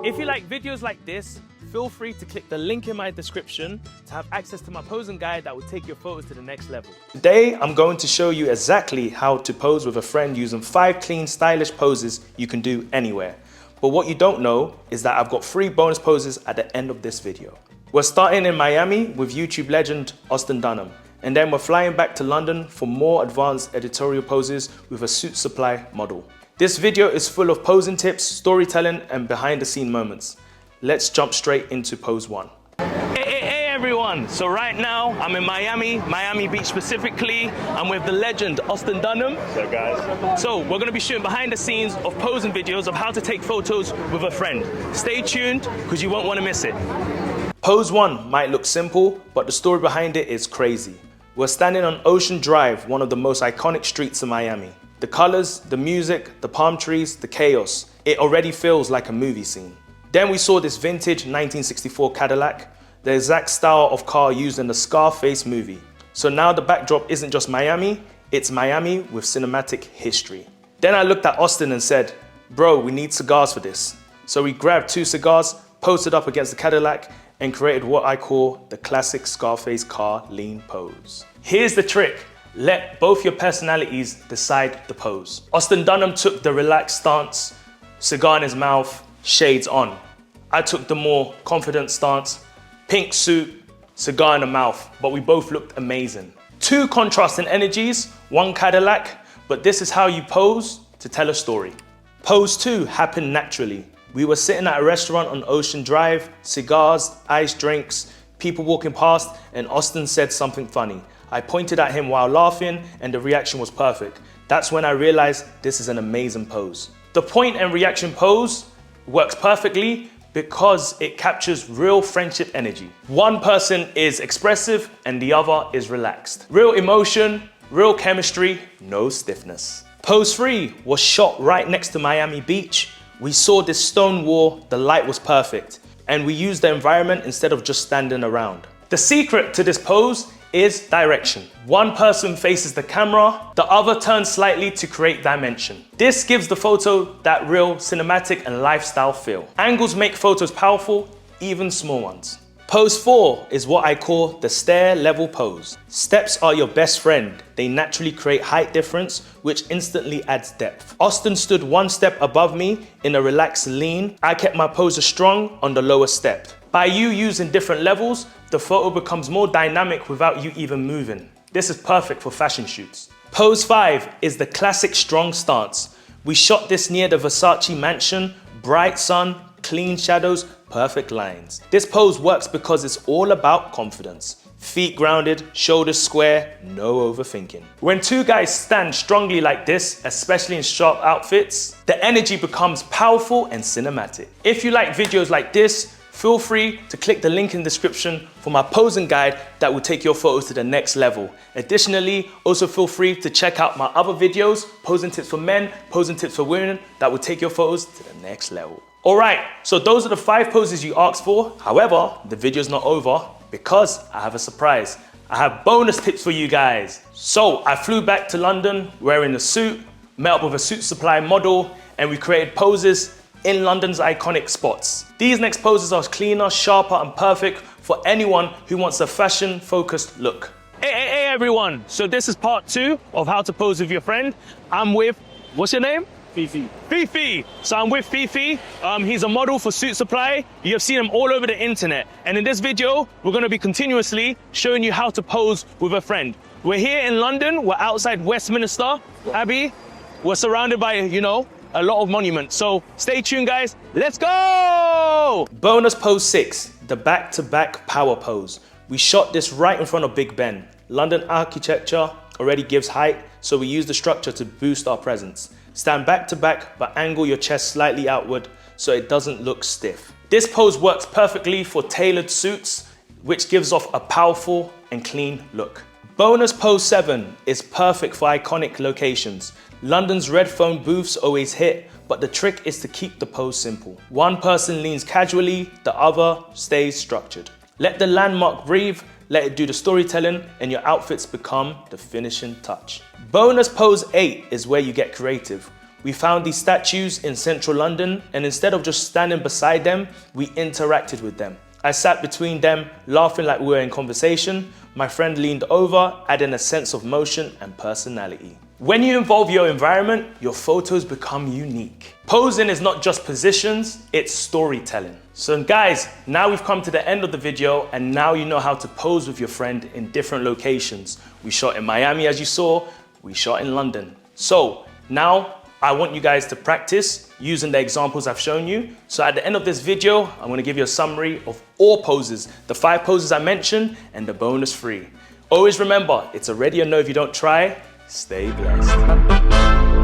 If you like videos like this, feel free to click the link in my description to have access to my posing guide that will take your photos to the next level. Today, I'm going to show you exactly how to pose with a friend using 5 clean, stylish poses you can do anywhere. But what you don't know is that I've got 3 bonus poses at the end of this video. We're starting in Miami with YouTube legend Austin Dunham, and then we're flying back to London for more advanced editorial poses with a SuitBae model. This video is full of posing tips, storytelling, and behind the scene moments. Let's jump straight into pose 1. Hey everyone! So right now I'm in Miami Beach specifically. I'm with the legend Austin Dunham. What's up, guys? So we're going to be shooting behind the scenes of posing videos of how to take photos with a friend. Stay tuned because you won't want to miss it. Pose 1 might look simple, but the story behind it is crazy. We're standing on Ocean Drive, one of the most iconic streets in Miami. The colors, the music, the palm trees, the chaos. It already feels like a movie scene. Then we saw this vintage 1964 Cadillac, the exact style of car used in the Scarface movie. So now the backdrop isn't just Miami, it's Miami with cinematic history. Then I looked at Austin and said, bro, we need cigars for this. So we grabbed 2 cigars, posted up against the Cadillac, and created what I call the classic Scarface car lean pose. Here's the trick. Let both your personalities decide the pose. Austin Dunham took the relaxed stance, cigar in his mouth, shades on. I took the more confident stance, pink suit, cigar in the mouth, but we both looked amazing. 2 contrasting energies, 1 Cadillac, but this is how you pose to tell a story. Pose 2 happened naturally. We were sitting at a restaurant on Ocean Drive, cigars, iced drinks, people walking past, and Austin said something funny. I pointed at him while laughing, and the reaction was perfect. That's when I realized this is an amazing pose. The point and reaction pose works perfectly because it captures real friendship energy. One person is expressive and the other is relaxed. Real emotion, real chemistry, no stiffness. Pose 3 was shot right next to Miami Beach. We saw this stone wall, the light was perfect, and we used the environment instead of just standing around. The secret to this pose is direction. One person faces the camera, the other turns slightly to create dimension. This gives the photo that real cinematic and lifestyle feel. Angles make photos powerful, even small ones. Pose 4 is what I call the stair level pose. Steps are your best friend. They naturally create height difference, which instantly adds depth. Austin stood 1 step above me in a relaxed lean. I kept my poser strong on the lower step. By you using different levels, the photo becomes more dynamic without you even moving. This is perfect for fashion shoots. Pose 5 is the classic strong stance. We shot this near the Versace mansion, bright sun, clean shadows, perfect lines. This pose works because it's all about confidence. Feet grounded, shoulders square, no overthinking. When 2 guys stand strongly like this, especially in sharp outfits, the energy becomes powerful and cinematic. If you like videos like this, feel free to click the link in the description for my posing guide that will take your photos to the next level. Additionally, also feel free to check out my other videos, posing tips for men, posing tips for women, that will take your photos to the next level. Alright, so those are the 5 poses you asked for. However, the video's not over because I have a surprise. I have bonus tips for you guys. So I flew back to London wearing a suit, met up with a SuitBae model, and we created poses in London's iconic spots. These next poses are cleaner, sharper, and perfect for anyone who wants a fashion-focused look. Hey everyone, so this is part 2 of how to pose with your friend. I'm with, what's your name? Fifi. Fifi. So I'm with Fifi. He's a model for SuitBae. You have seen him all over the internet. And in this video, we're going to be continuously showing you how to pose with a friend. We're here in London. We're outside Westminster Abbey. We're surrounded by, you know, a lot of monuments. So stay tuned, guys. Let's go! Bonus pose 6, the back-to-back power pose. We shot this right in front of Big Ben. London architecture already gives height, so we use the structure to boost our presence. Stand back to back, but angle your chest slightly outward so it doesn't look stiff. This pose works perfectly for tailored suits, which gives off a powerful and clean look. Bonus pose 7 is perfect for iconic locations. London's red phone booths always hit, but the trick is to keep the pose simple. One person leans casually, the other stays structured. Let the landmark breathe, let it do the storytelling, and your outfits become the finishing touch. Bonus pose 8 is where you get creative. We found these statues in central London, and instead of just standing beside them, we interacted with them. I sat between them, laughing like we were in conversation. My friend leaned over, adding a sense of motion and personality. When you involve your environment, your photos become unique. Posing is not just positions, it's storytelling. So guys, now we've come to the end of the video, and now you know how to pose with your friend in different locations. We shot in Miami, as you saw, we shot in London. So now I want you guys to practice using the examples I've shown you. So at the end of this video, I'm gonna give you a summary of all poses, the 5 poses I mentioned, and the bonus 3. Always remember, it's a ready or no if you don't try. Stay blessed.